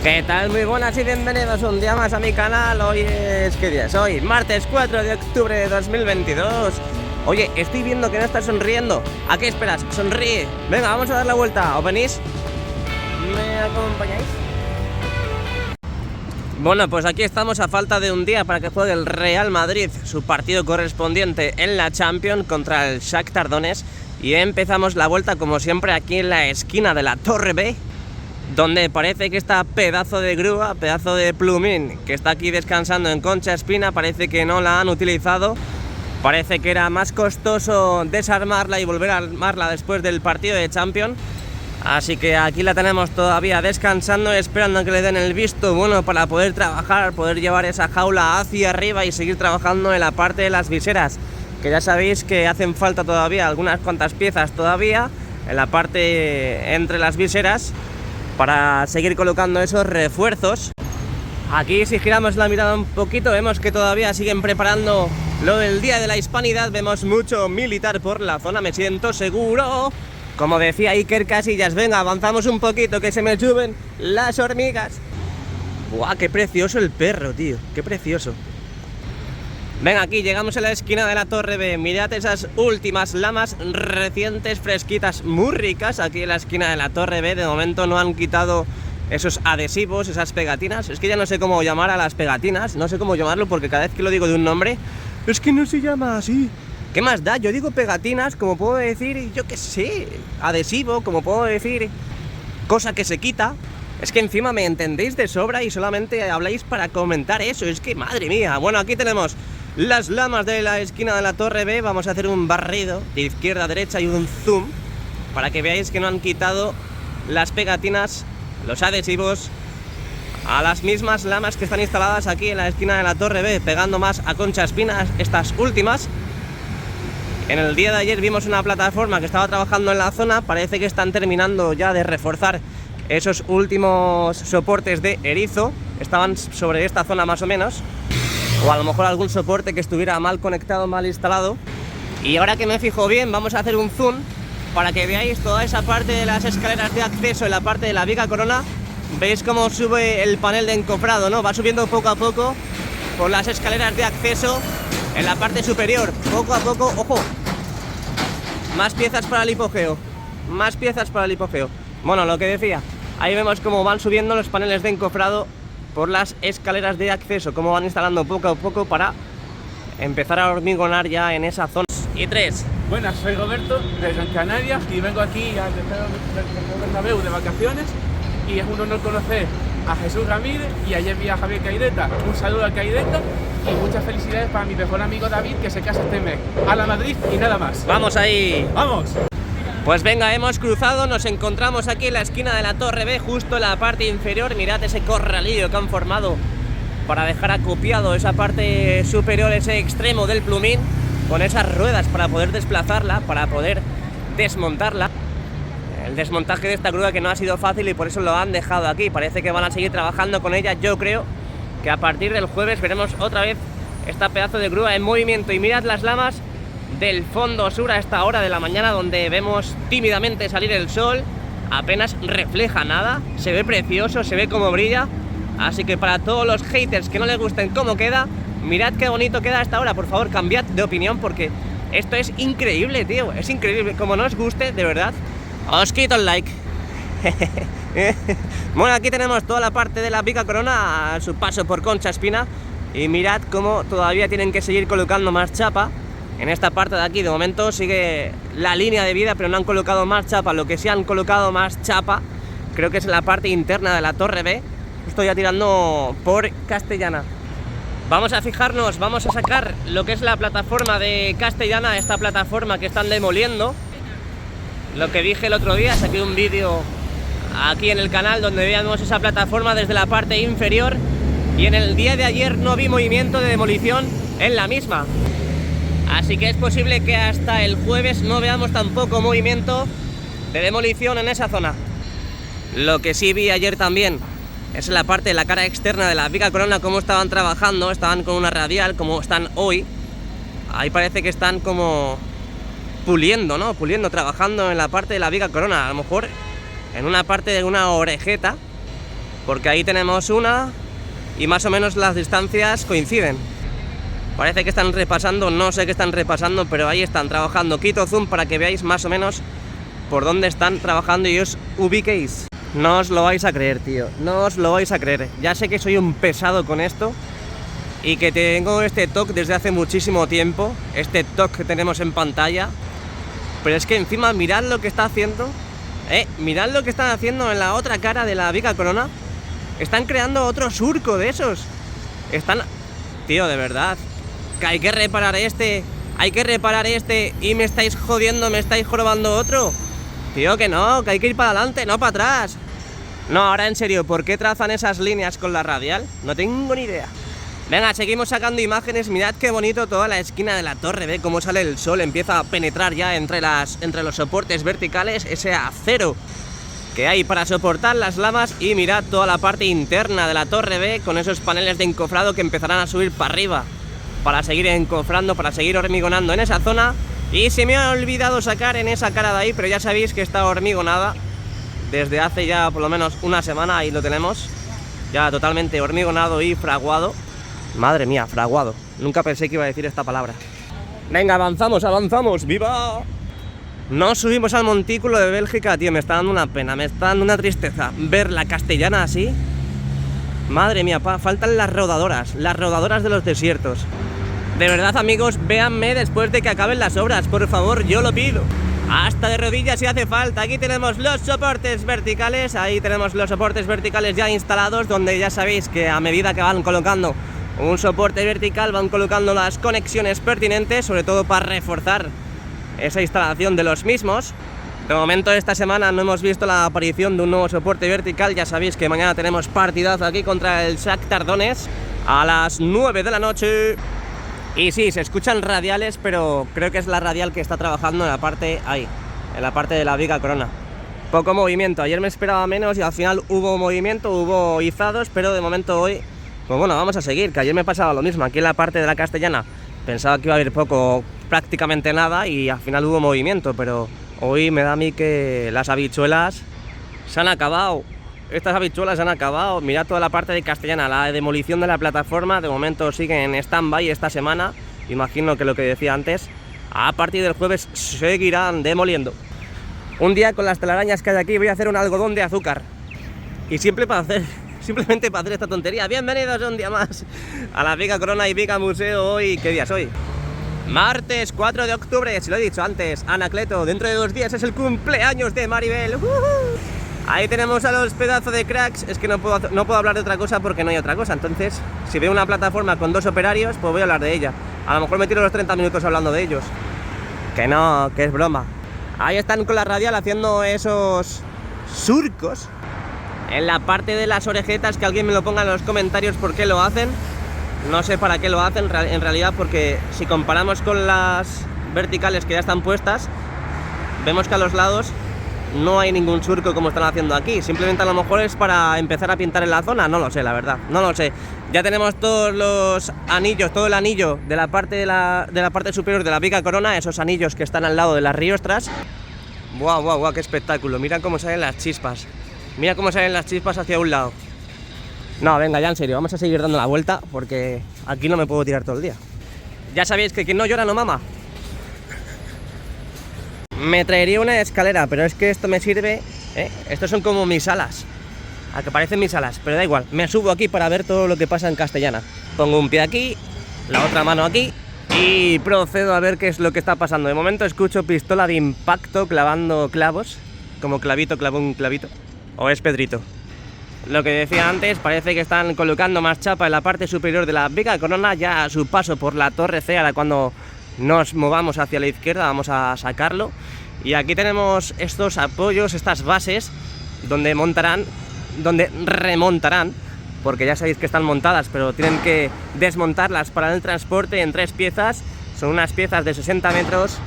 ¿Qué tal? Muy buenas y bienvenidos un día más a mi canal. Hoy es... ¿qué día es hoy? Martes 4 de octubre de 2022. Oye, estoy viendo que no estás sonriendo. ¿A qué esperas? Sonríe. Venga, vamos a dar la vuelta. ¿Os venís? ¿Me acompañáis? Bueno, pues aquí estamos a falta de un día para que juegue el Real Madrid su partido correspondiente en la Champions contra el Shakhtar Donetsk. Y empezamos la vuelta como siempre aquí en la esquina de la Torre B, donde parece que esta pedazo de grúa, pedazo de plumín que está aquí descansando en Concha Espina, parece que no la han utilizado. Parece que era más costoso desarmarla y volver a armarla después del partido de Champions. Así que aquí la tenemos todavía descansando, esperando a que le den el visto bueno para poder trabajar, poder llevar esa jaula hacia arriba y seguir trabajando en la parte de las viseras, que ya sabéis que hacen falta todavía algunas cuantas piezas todavía en la parte entre las viseras, para seguir colocando esos refuerzos. Aquí, si giramos la mirada un poquito, vemos que todavía siguen preparando lo del Día de la Hispanidad. Vemos mucho militar por la zona, me siento seguro. Como decía Iker Casillas, venga, avanzamos un poquito, que se me suben las hormigas. ¡Buah, qué precioso el perro, tío! ¡Qué precioso! Venga, aquí llegamos a la esquina de la Torre B. Mirad esas últimas lamas recientes, fresquitas, muy ricas aquí en la esquina de la Torre B. De momento no han quitado esos adhesivos, esas pegatinas. Es que ya no sé cómo llamar a las pegatinas, no sé cómo llamarlo, porque cada vez que lo digo de un nombre, es que no se llama así. ¿Qué más da? Yo digo pegatinas, como puedo decir, yo qué sé, adhesivo, como puedo decir, cosa que se quita. Es que encima me entendéis de sobra y solamente habláis para comentar eso. Es que madre mía. Bueno, aquí tenemos las lamas de la esquina de la Torre B. Vamos a hacer un barrido de izquierda a derecha y un zoom para que veáis que no han quitado las pegatinas, los adhesivos a las mismas lamas que están instaladas aquí en la esquina de la Torre B, pegando más a Concha Espina estas últimas. En el día de ayer vimos una plataforma que estaba trabajando en la zona. Parece que están terminando ya de reforzar esos últimos soportes de erizo. Estaban sobre esta zona más o menos, o a lo mejor algún soporte que estuviera mal conectado, mal instalado. Y ahora que me fijo bien, vamos a hacer un zoom para que veáis toda esa parte de las escaleras de acceso en la parte de la viga corona. Veis cómo sube el panel de encofrado, ¿no? Va subiendo poco a poco por las escaleras de acceso en la parte superior, poco a poco. ¡Ojo! Más piezas para el hipogeo, más piezas para el hipogeo. Bueno, lo que decía, ahí vemos cómo van subiendo los paneles de encofrado por las escaleras de acceso, cómo van instalando poco a poco para empezar a hormigonar ya en esa zona. Y 3. Buenas, soy Roberto de Gran Canaria y vengo aquí al Bernabéu de vacaciones, y es un honor conocer a Jesús Ramírez y ayer vi a Javier Caireta. Un saludo a Caireta y muchas felicidades para mi mejor amigo David, que se casa este mes. A la Madrid y nada más. ¡Vamos ahí! ¡Vamos! Pues venga, hemos cruzado, nos encontramos aquí en la esquina de la Torre B, justo en la parte inferior. Mirad ese corralillo que han formado para dejar acopiado esa parte superior, ese extremo del plumín, con esas ruedas para poder desplazarla, para poder desmontarla. El desmontaje de esta grúa que no ha sido fácil y por eso lo han dejado aquí. Parece que van a seguir trabajando con ella. Yo creo que a partir del jueves veremos otra vez esta pedazo de grúa en movimiento. Y mirad las lamas del fondo sur a esta hora de la mañana, donde vemos tímidamente salir el sol. Apenas refleja nada, se ve precioso, se ve como brilla. Así que para todos los haters que no les gusten cómo queda, mirad qué bonito queda a esta hora. Por favor, cambiad de opinión, porque esto es increíble, tío. Es increíble. Como no os guste, de verdad, os quito el like. Bueno, aquí tenemos toda la parte de la viga corona a su paso por Concha Espina. Y mirad cómo todavía tienen que seguir colocando más chapa en esta parte de aquí. De momento sigue la línea de vida, pero no han colocado más chapa. Lo que sí han colocado más chapa, creo que es en la parte interna de la Torre B, justo ya tirando por Castellana. Vamos a fijarnos, vamos a sacar lo que es la plataforma de Castellana, esta plataforma que están demoliendo. Lo que dije el otro día, saqué un vídeo aquí en el canal donde veíamos esa plataforma desde la parte inferior, y en el día de ayer no vi movimiento de demolición en la misma. Así que es posible que hasta el jueves no veamos tampoco movimiento de demolición en esa zona. Lo que sí vi ayer también es en la parte de la cara externa de la viga corona, cómo estaban trabajando, estaban con una radial, como están hoy. Ahí parece que están como puliendo, ¿no? Puliendo, trabajando en la parte de la viga corona. A lo mejor en una parte de una orejeta porque ahí tenemos una y más o menos las distancias coinciden. Parece que están repasando, no sé qué están repasando, pero ahí están trabajando. Quito zoom para que veáis más o menos por dónde están trabajando y os ubiquéis. No os lo vais a creer, tío, no os lo vais a creer. Ya sé que soy un pesado con esto y que tengo este toque desde hace muchísimo tiempo, este toque que tenemos en pantalla, pero es que encima mirad lo que está haciendo, mirad lo que están haciendo en la otra cara de la Viga Corona. Están creando otro surco de esos. Tío, de verdad, que hay que reparar este y me estáis jodiendo, me estáis jorobando otro. Tío, que no, que hay que ir para adelante, no para atrás. No, ahora en serio, ¿por qué trazan esas líneas con la radial? No tengo ni idea. Venga, seguimos sacando imágenes. Mirad qué bonito toda la esquina de la torre. Ve cómo sale el sol, empieza a penetrar ya entre los soportes verticales, ese acero que hay para soportar las lamas. Y mirad toda la parte interna de la torre, ve, con esos paneles de encofrado que empezarán a subir para arriba para seguir encofrando, para seguir hormigonando en esa zona. Y se me ha olvidado sacar en esa cara de ahí, pero ya sabéis que está hormigonada desde hace ya por lo menos una semana. Ahí lo tenemos, ya totalmente hormigonado y fraguado. Madre mía, fraguado. Nunca pensé que iba a decir esta palabra. Venga, avanzamos, avanzamos. ¡Viva! No subimos al montículo de Bélgica, tío. Me está dando una pena, me está dando una tristeza ver la Castellana así. Madre mía, faltan las rodadoras de los desiertos. De verdad, amigos, véanme después de que acaben las obras, por favor, yo lo pido. Hasta de rodillas si hace falta. Aquí tenemos los soportes verticales. Ahí tenemos los soportes verticales ya instalados, donde ya sabéis que a medida que van colocando un soporte vertical van colocando las conexiones pertinentes, sobre todo para reforzar esa instalación de los mismos. De momento esta semana no hemos visto la aparición de un nuevo soporte vertical. Ya sabéis que mañana tenemos partidazo aquí contra el Shakhtar Donetsk a las 9 de la noche. Y sí, se escuchan radiales, pero creo que es la radial que está trabajando en la parte ahí, en la parte de la Viga Corona. Poco movimiento, ayer me esperaba menos y al final hubo movimiento, hubo izados, pero de momento hoy, pues bueno, vamos a seguir, que ayer me pasaba lo mismo. Aquí en la parte de la Castellana pensaba que iba a haber poco, prácticamente nada, y al final hubo movimiento, pero hoy me da a mí que las habichuelas se han acabado. Estas habichuelas se han acabado. Mirad toda la parte de Castellana, la demolición de la plataforma de momento sigue en stand-by esta semana. Imagino que lo que decía antes, a partir del jueves seguirán demoliendo. Un día con las telarañas que hay aquí voy a hacer un algodón de azúcar. Y simplemente para hacer esta tontería. Bienvenidos un día más a la Viga Corona y Viga Museo. Hoy, ¿qué día es hoy? Martes 4 de octubre, si lo he dicho antes, Anacleto. Dentro de 2 días es el cumpleaños de Maribel. Ahí tenemos a los pedazos de cracks. Es que no puedo hablar de otra cosa porque no hay otra cosa. Entonces, si veo una plataforma con 2 operarios, pues voy a hablar de ella. A lo mejor me tiro los 30 minutos hablando de ellos. Que no, que es broma. Ahí están con la radial haciendo esos surcos en la parte de las orejetas. Que alguien me lo ponga en los comentarios por qué lo hacen. No sé para qué lo hacen en realidad, porque si comparamos con las verticales que ya están puestas, vemos que a los lados no hay ningún surco como están haciendo aquí. Simplemente a lo mejor es para empezar a pintar en la zona. No lo sé, la verdad, no lo sé. Ya tenemos todos los anillos, todo el anillo de la parte de la parte superior de la Viga Corona. Esos anillos que están al lado de las riostras. Guau, guau, guau, qué espectáculo. Mira cómo salen las chispas. Mira cómo salen las chispas hacia un lado. No, venga, ya en serio, vamos a seguir dando la vuelta porque aquí no me puedo tirar todo el día. Ya sabéis que quien no llora no mama. Me traería una escalera, pero es que esto me sirve, estos son como mis alas. A que parecen mis alas, pero da igual. Me subo aquí para ver todo lo que pasa en Castellana. Pongo un pie aquí, la otra mano aquí y procedo a ver qué es lo que está pasando. De momento escucho pistola de impacto clavando clavos, como clavito clavó un clavito. O es Pedrito. Lo que decía antes, parece que están colocando más chapa en la parte superior de la Viga Corona, ya a su paso por la Torre C. Ahora cuando nos movamos hacia la izquierda vamos a sacarlo. Y aquí tenemos estos apoyos, estas bases donde remontarán, porque ya sabéis que están montadas, pero tienen que desmontarlas para el transporte en 3 piezas. Son unas piezas de 60 metros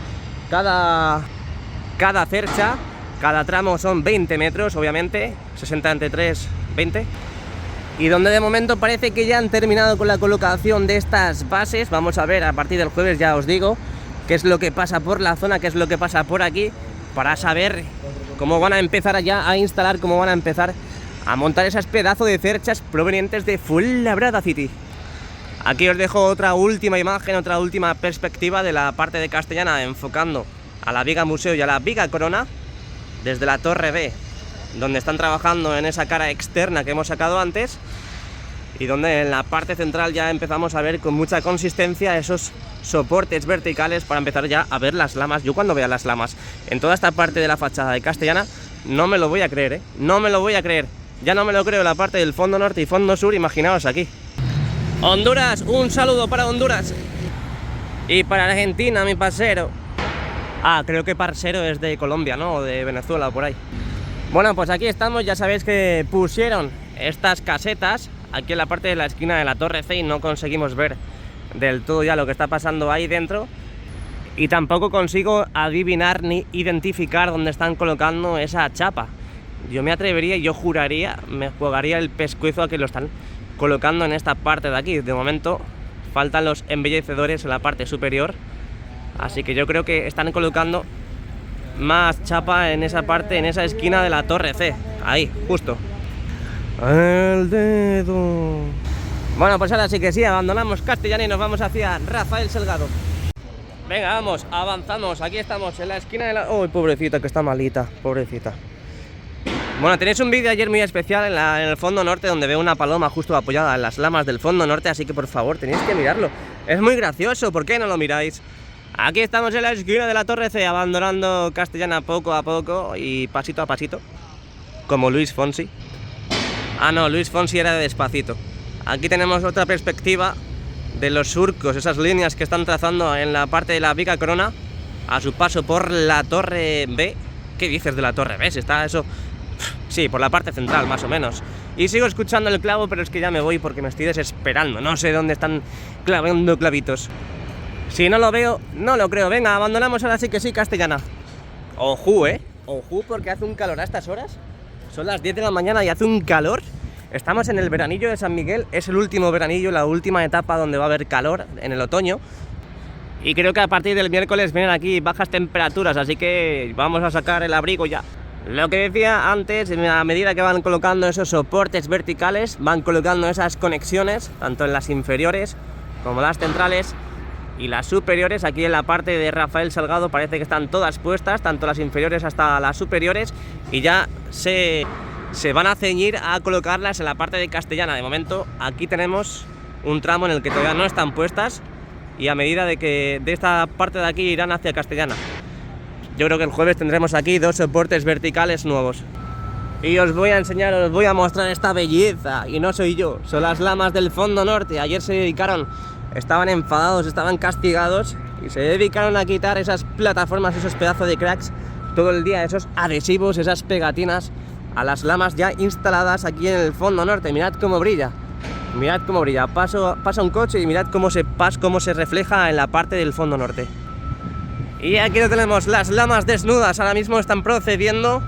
cada cercha. Cada tramo son 20 metros, obviamente, 60 entre 3, 20. Y donde de momento parece que ya han terminado con la colocación de estas bases. Vamos a ver a partir del jueves, ya os digo, qué es lo que pasa por la zona, qué es lo que pasa por aquí, para saber cómo van a empezar ya a instalar, cómo van a empezar a montar esas pedazos de cerchas provenientes de Fuenlabrada City. Aquí os dejo otra última imagen, otra última perspectiva de la parte de Castellana, enfocando a la Viga Museo y a la Viga Corona desde la Torre B, donde están trabajando en esa cara externa que hemos sacado antes, y donde en la parte central ya empezamos a ver con mucha consistencia esos soportes verticales para empezar ya a ver las lamas. Yo cuando vea las lamas en toda esta parte de la fachada de Castellana no me lo voy a creer, ¿eh? No me lo voy a creer. Ya no me lo creo la parte del fondo norte y fondo sur, imaginaos aquí. Honduras, un saludo para Honduras. Y para Argentina, mi parcero. Ah, creo que parcero es de Colombia, ¿no? O de Venezuela o por ahí. Bueno, pues aquí estamos, ya sabéis que pusieron estas casetas aquí en la parte de la esquina de la Torre C y no conseguimos ver del todo ya lo que está pasando ahí dentro, y tampoco consigo adivinar ni identificar dónde están colocando esa chapa. Yo me atrevería, yo juraría, me jugaría el pescuezo a que lo están colocando en esta parte de aquí. De momento faltan los embellecedores en la parte superior, así que yo creo que están colocando más chapa en esa parte, en esa esquina de la Torre C, ahí, justo. El dedo. Bueno, pues ahora sí que sí, abandonamos Castellana y nos vamos hacia Rafael Salgado. Venga, vamos, avanzamos. Aquí estamos en la esquina de la... ¡Uy, pobrecita, que está malita! Pobrecita. Bueno, tenéis un vídeo ayer muy especial en el fondo norte, donde veo una paloma justo apoyada en las lamas del fondo norte, así que por favor tenéis que mirarlo. Es muy gracioso, ¿por qué no lo miráis? Aquí estamos en la esquina de la Torre C, abandonando Castellana poco a poco y pasito a pasito, como Luis Fonsi. Ah, no, Luis Fonsi era de Despacito. Aquí tenemos otra perspectiva de los surcos, esas líneas que están trazando en la parte de la Viga Corona a su paso por la Torre B. ¿Qué dices de la Torre B? Si está eso... Sí, por la parte central, más o menos. Y sigo escuchando el clavo, pero es que ya me voy porque me estoy desesperando. No sé dónde están clavando clavitos. Si no lo veo, no lo creo. Venga, abandonamos ahora sí que sí Castellana. Ojú, ojú, porque hace un calor a estas horas. Son las 10 de la mañana y hace un calor. Estamos en el veranillo de San Miguel. Es el último veranillo, la última etapa donde va a haber calor en el otoño. Y creo que a partir del miércoles vienen aquí bajas temperaturas, así que vamos a sacar el abrigo ya. Lo que decía antes, a medida que van colocando esos soportes verticales, van colocando esas conexiones, tanto en las inferiores como las centrales y las superiores. Aquí en la parte de Rafael Salgado parece que están todas puestas, tanto las inferiores hasta las superiores, y ya se van a ceñir a colocarlas en la parte de Castellana. De momento aquí tenemos un tramo en el que todavía no están puestas, y a medida de que de esta parte de aquí irán hacia Castellana. Yo creo que el jueves tendremos aquí dos soportes verticales nuevos. Y os voy a enseñar, os voy a mostrar esta belleza. Y no soy yo, son las lamas del fondo norte. Ayer se dedicaron, estaban enfadados, estaban castigados, y se dedicaron a quitar esas plataformas, esos pedazos de cracks todo el día, esos adhesivos, esas pegatinas a las lamas ya instaladas aquí en el fondo norte. Mirad cómo brilla. Mirad cómo brilla. Pasa un coche y mirad cómo se refleja en la parte del fondo norte. Y aquí lo tenemos, las lamas desnudas. Ahora mismo están procediendo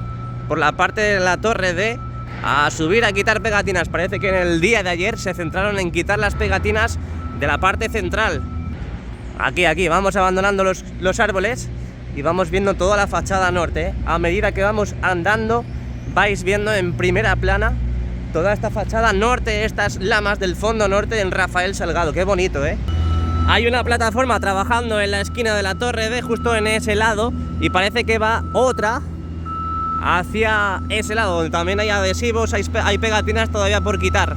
por la parte de la Torre D a subir a quitar pegatinas. Parece que en el día de ayer se centraron en quitar las pegatinas de la parte central. Aquí, vamos abandonando los árboles y vamos viendo toda la fachada norte. A medida que vamos andando, vais viendo en primera plana toda esta fachada norte, estas lamas del fondo norte en Rafael Salgado. Qué bonito, ¿eh? Hay una plataforma trabajando en la esquina de la Torre D, justo en ese lado, y parece que va otra hacia ese lado, donde también hay adhesivos, hay pegatinas todavía por quitar.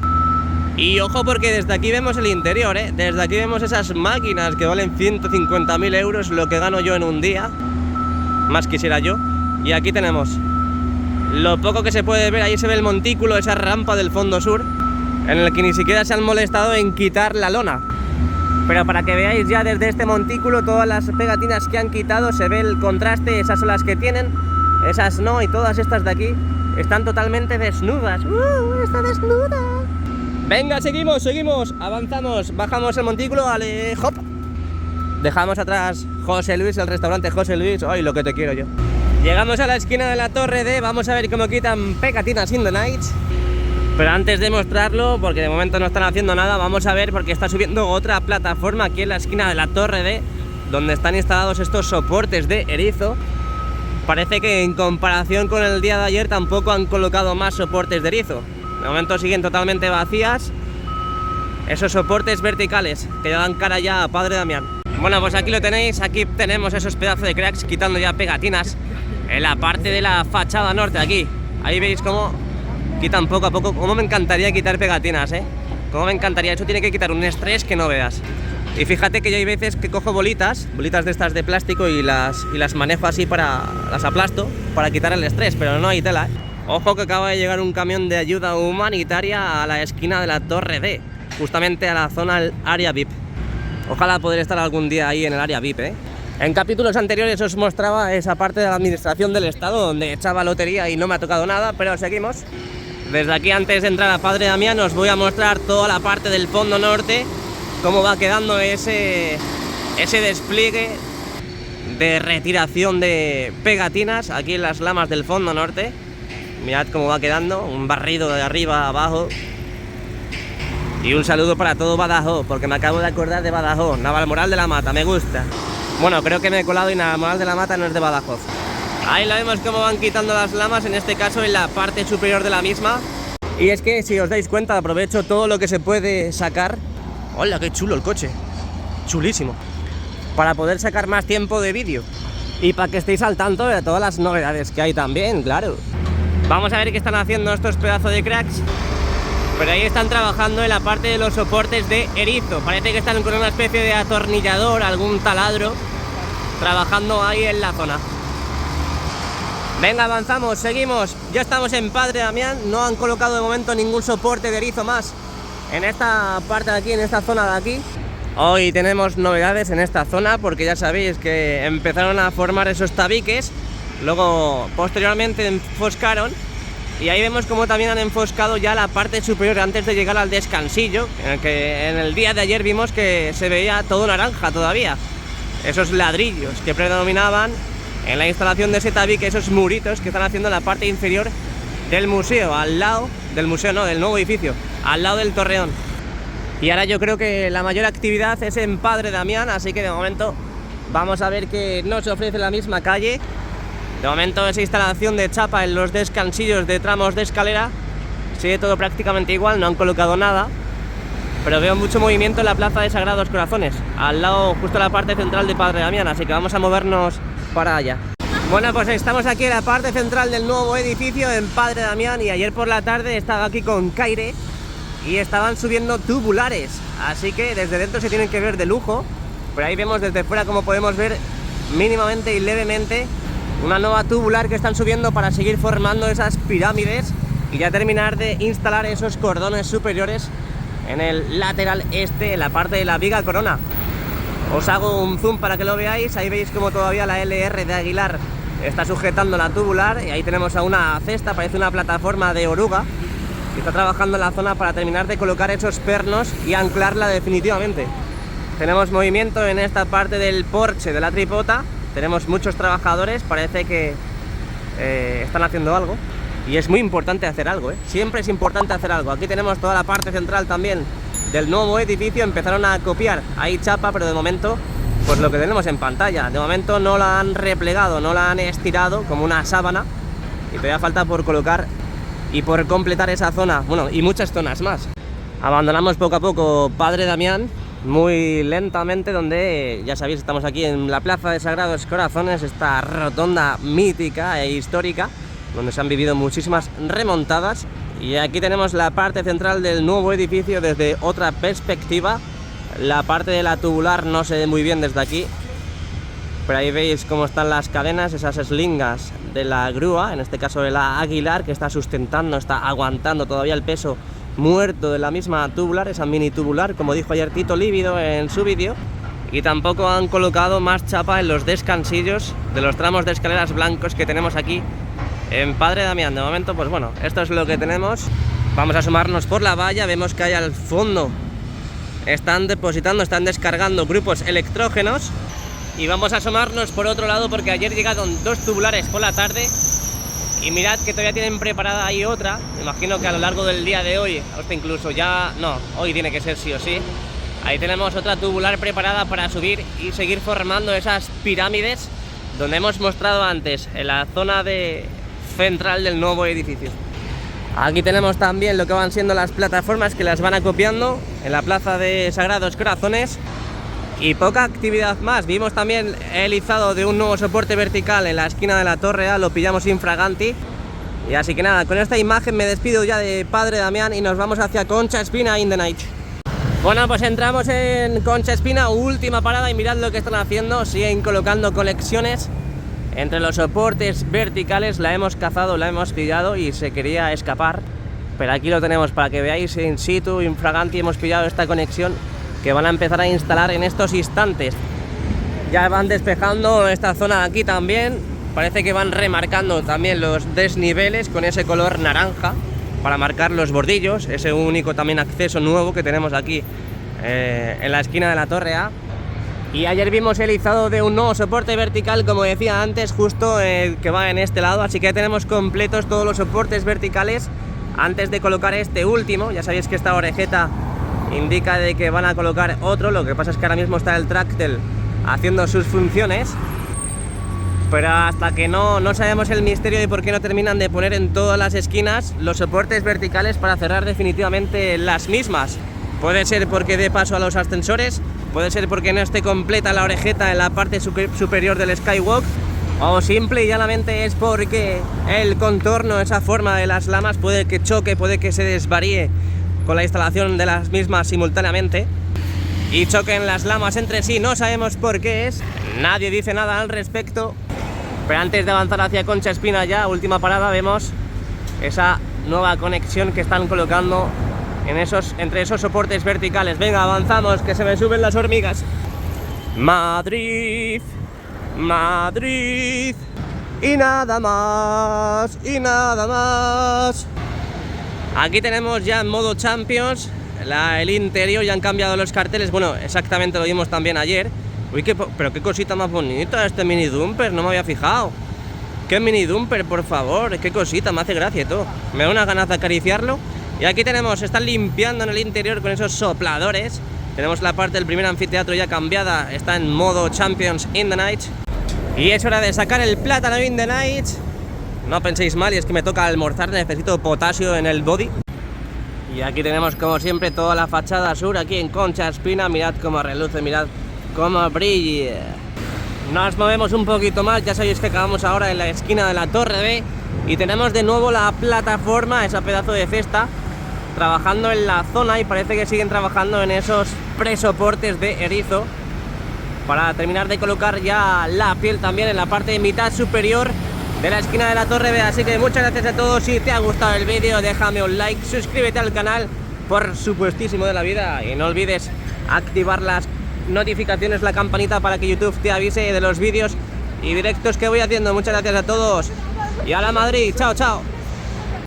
Y ojo, porque desde aquí vemos el interior, ¿eh? Desde aquí vemos esas máquinas que valen 150.000 euros, lo que gano yo en un día, más quisiera yo. Y aquí tenemos lo poco que se puede ver. Ahí se ve el montículo, esa rampa del fondo sur, en el que ni siquiera se han molestado en quitar la lona. Pero para que veáis ya desde este montículo todas las pegatinas que han quitado, se ve el contraste. Esas son las que tienen, esas no, y todas estas de aquí están totalmente desnudas. ¡Está desnuda! Venga, seguimos, avanzamos, bajamos el montículo, ale, hop. Dejamos atrás José Luis, el restaurante José Luis. ¡Ay, lo que te quiero yo! Llegamos a la esquina de la Torre D, vamos a ver cómo quitan pegatinas in the night. Pero antes de mostrarlo, porque de momento no están haciendo nada, vamos a ver, porque está subiendo otra plataforma aquí en la esquina de la Torre D, donde están instalados estos soportes de erizo. Parece que en comparación con el día de ayer tampoco han colocado más soportes de erizo. De momento siguen totalmente vacías esos soportes verticales que dan cara ya a Padre Damián. Bueno, pues aquí lo tenéis, aquí tenemos esos pedazos de cracks quitando ya pegatinas en la parte de la fachada norte aquí. Ahí veis cómo quitan poco a poco. Cómo me encantaría quitar pegatinas, cómo me encantaría. Eso tiene que quitar un estrés que no veas. Y fíjate que yo hay veces que cojo bolitas de estas de plástico y las manejo así las aplasto para quitar el estrés, pero no hay tela, Ojo que acaba de llegar un camión de ayuda humanitaria a la esquina de la Torre D, justamente a la zona del área VIP. Ojalá poder estar algún día ahí en el área VIP, En capítulos anteriores os mostraba esa parte de la administración del Estado donde echaba lotería y no me ha tocado nada, pero seguimos. Desde aquí, antes de entrar a Padre Damián, os voy a mostrar toda la parte del fondo norte, cómo va quedando ese despliegue de retiración de pegatinas aquí en las lamas del fondo norte. Mirad cómo va quedando, un barrido de arriba a abajo. Y un saludo para todo Badajoz, porque me acabo de acordar de Badajoz. Navalmoral de la Mata, me gusta. Bueno, creo que me he colado y Navalmoral de la Mata no es de Badajoz. Ahí lo vemos cómo van quitando las lamas, en este caso en la parte superior de la misma. Y es que si os dais cuenta, aprovecho todo lo que se puede sacar. ¡Hola, qué chulo el coche! Chulísimo. Para poder sacar más tiempo de vídeo. Y para que estéis al tanto de todas las novedades que hay también, claro. Vamos a ver qué están haciendo estos pedazos de cracks. Pero ahí están trabajando en la parte de los soportes de erizo. Parece que están con una especie de atornillador, algún taladro, trabajando ahí en la zona. Venga, avanzamos, seguimos. Ya estamos en Padre Damián. No han colocado de momento ningún soporte de erizo más en esta parte de aquí, en esta zona de aquí. Hoy tenemos novedades en esta zona porque ya sabéis que empezaron a formar esos tabiques. Luego, posteriormente, enfoscaron. Y ahí vemos como también han enfoscado ya la parte superior antes de llegar al descansillo, en el que en el día de ayer vimos que se veía todo naranja todavía. Esos ladrillos que predominaban en la instalación de ese tabique, esos muritos que están haciendo en la parte inferior del museo, al lado del museo, no, del nuevo edificio, al lado del Torreón. Y ahora yo creo que la mayor actividad es en Padre Damián, así que de momento vamos a ver que nos ofrece la misma calle. De momento esa instalación de chapa en los descansillos de tramos de escalera sigue todo prácticamente igual, no han colocado nada. Pero veo mucho movimiento en la plaza de Sagrados Corazones, al lado, justo en la parte central de Padre Damián, así que vamos a movernos para allá. Bueno, pues estamos aquí en la parte central del nuevo edificio en Padre Damián, y ayer por la tarde estaba aquí con Caire y estaban subiendo tubulares, así que desde dentro se tienen que ver de lujo. Pero ahí vemos desde fuera como podemos ver mínimamente y levemente una nueva tubular que están subiendo para seguir formando esas pirámides y ya terminar de instalar esos cordones superiores en el lateral este, en la parte de la viga corona. Os hago un zoom para que lo veáis. Ahí veis como todavía la LR de Aguilar está sujetando la tubular, y ahí tenemos a una cesta, parece una plataforma de oruga, que está trabajando en la zona para terminar de colocar esos pernos y anclarla definitivamente. Tenemos movimiento en esta parte del porche de la tripota. Tenemos muchos trabajadores, parece que están haciendo algo. Y es muy importante hacer algo, Siempre es importante hacer algo. Aquí tenemos toda la parte central también del nuevo edificio. Empezaron a copiar ahí chapa, pero de momento, pues lo que tenemos en pantalla. De momento no la han replegado, no la han estirado como una sábana. Y todavía falta por colocar y por completar esa zona. Bueno, y muchas zonas más. Abandonamos poco a poco Padre Damián, muy lentamente, donde ya sabéis, estamos aquí en la plaza de Sagrados Corazones, esta rotonda mítica e histórica, donde se han vivido muchísimas remontadas. Y aquí tenemos la parte central del nuevo edificio desde otra perspectiva. La parte de la tubular no se ve muy bien desde aquí, pero ahí veis cómo están las cadenas, esas eslingas de la grúa, en este caso de la Aguilar, que está sustentando, está aguantando todavía el peso muerto de la misma tubular, esa mini tubular, como dijo ayer Tito Lívido en su vídeo. Y tampoco han colocado más chapa en los descansillos de los tramos de escaleras blancos que tenemos aquí en Padre Damián. De momento, pues bueno, esto es lo que tenemos. Vamos a asomarnos por la valla, vemos que hay al fondo están depositando, están descargando grupos electrógenos. Y vamos a asomarnos por otro lado, porque ayer llegaron 2 tubulares por la tarde. Y mirad que todavía tienen preparada ahí otra. Imagino que a lo largo del día de hoy, hasta incluso ya, no, hoy tiene que ser sí o sí. Ahí tenemos otra tubular preparada para subir y seguir formando esas pirámides donde hemos mostrado antes, en la zona central del nuevo edificio. Aquí tenemos también lo que van siendo las plataformas que las van acopiando en la plaza de Sagrados Corazones. Y poca actividad más. Vimos también el izado de un nuevo soporte vertical en la esquina de la Torre A, lo pillamos infraganti. Y así que nada, con esta imagen me despido ya de Padre Damián y nos vamos hacia Concha Espina in the Night. Bueno, pues entramos en Concha Espina, última parada, y mirad lo que están haciendo. Siguen colocando conexiones entre los soportes verticales. La hemos cazado, la hemos pillado y se quería escapar, pero aquí lo tenemos para que veáis in situ, infraganti. Hemos pillado esta conexión que van a empezar a instalar en estos instantes. Ya van despejando esta zona de aquí también. Parece que van remarcando también los desniveles con ese color naranja para marcar los bordillos, ese único también acceso nuevo que tenemos aquí en la esquina de la Torre A. Y ayer vimos el izado de un nuevo soporte vertical, como decía antes, justo que va en este lado, así que tenemos completos todos los soportes verticales antes de colocar este último. Ya sabéis que esta orejeta indica de que van a colocar otro, lo que pasa es que ahora mismo está el Tractel haciendo sus funciones, pero hasta que no sabemos el misterio de por qué no terminan de poner en todas las esquinas los soportes verticales para cerrar definitivamente las mismas. Puede ser porque dé paso a los ascensores, puede ser porque no esté completa la orejeta en la parte superior del Skywalk, o simple y llanamente es porque el contorno, esa forma de las lamas, puede que choque, puede que se desvaríe con la instalación de las mismas simultáneamente y choquen las lamas entre sí. No sabemos por qué es, nadie dice nada al respecto. Pero antes de avanzar hacia Concha Espina, ya última parada, vemos esa nueva conexión que están colocando entre esos soportes verticales. Venga, avanzamos, que se me suben las hormigas. Madrid, Madrid, y nada más, y nada más. Aquí tenemos ya en modo Champions el interior, ya han cambiado los carteles. Bueno, exactamente lo vimos también ayer. Uy, pero qué cosita más bonita este mini dumper, no me había fijado. Qué mini dumper, por favor, qué cosita, me hace gracia y todo. Me da una ganas de acariciarlo. Y aquí tenemos, están limpiando en el interior con esos sopladores. Tenemos la parte del primer anfiteatro ya cambiada, está en modo Champions in the Night. Y es hora de sacar el plátano in the Night. No penséis mal, y es que me toca almorzar, necesito potasio en el body. Y aquí tenemos como siempre toda la fachada sur aquí en Concha Espina. Mirad cómo reluce, mirad cómo brilla. Nos movemos un poquito más, ya sabéis que acabamos ahora en la esquina de la Torre B. Y tenemos de nuevo la plataforma, esa pedazo de cesta, trabajando en la zona, y parece que siguen trabajando en esos presoportes de erizo para terminar de colocar ya la piel también en la parte de mitad superior de la esquina de la Torre B. Así que muchas gracias a todos. Si te ha gustado el vídeo, déjame un like, suscríbete al canal, por supuestísimo de la vida, y no olvides activar las notificaciones, la campanita, para que YouTube te avise de los vídeos y directos que voy haciendo. Muchas gracias a todos y a la Madrid. Chao, chao.